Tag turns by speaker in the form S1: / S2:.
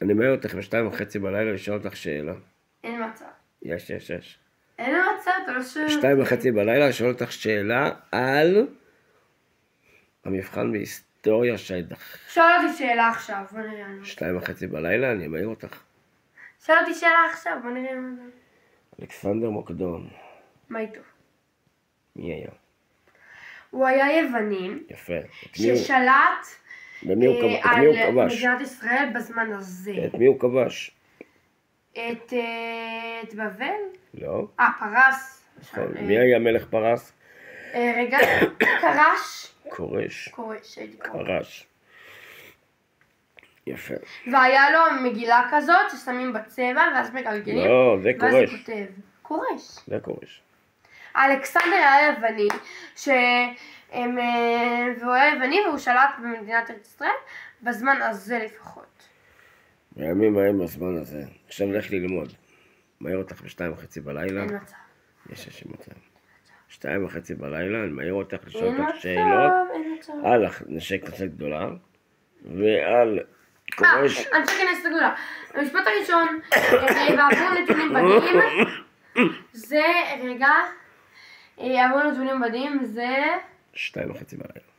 S1: אני מעיר אותך ב2:30 בלילה לשאול אותך שאלה.
S2: אין מצב.
S1: יש.
S2: אין מצב, אתה לא שואל.
S1: 2:30 בלילה לשאול אותך שאלה על המבחן בהיסטוריה שהיידך.
S2: שאל אותי שאלה עכשיו, בוא נראה.
S1: 2:30 בלילה, אני מעיר אותך.
S2: שאל אותי שאלה עכשיו, בוא נראה מה זה.
S1: אלכסנדר מוקדון.
S2: מה איתו?
S1: מי היה?
S2: הוא היה יווני.
S1: יפה.
S2: ששלט
S1: את מי הוא כבש?
S2: מדינת ישראל בזמן הזה.
S1: את מי הוא כבש?
S2: את בבל?
S1: לא.
S2: פרס.
S1: מי היה מלך פרס?
S2: רגע, קרש.
S1: כורש.
S2: הייתי
S1: קרש. יפה.
S2: והיה לו מגילה כזאת ששמים בצבע ואז מגלגלים.
S1: לא, זה
S2: ואז
S1: כורש.
S2: הוא כותב. כורש.
S1: זה כורש.
S2: אלכסנדר היה יווני, והוא היה יווני והוא שלט במדינת ארץ ישראל בזמן הזה לפחות.
S1: בימים ההם בזמן הזה. עכשיו לך ללמוד. מעיר אותך ב2:30 בלילה.
S2: אין מצב.
S1: יש מצב. 2:30 בלילה, אני מעיר אותך לשאול
S2: אין
S1: אותך
S2: מצב,
S1: שאלות
S2: אין מצב.
S1: על נשק כנסת גדולה ועל כורש.
S2: אנשי כנסת גדולה. המשפט הראשון, ועבור נתונים בדיים, זה, רגע, עבור נתונים בדיים זה
S1: 2:30 בלילה.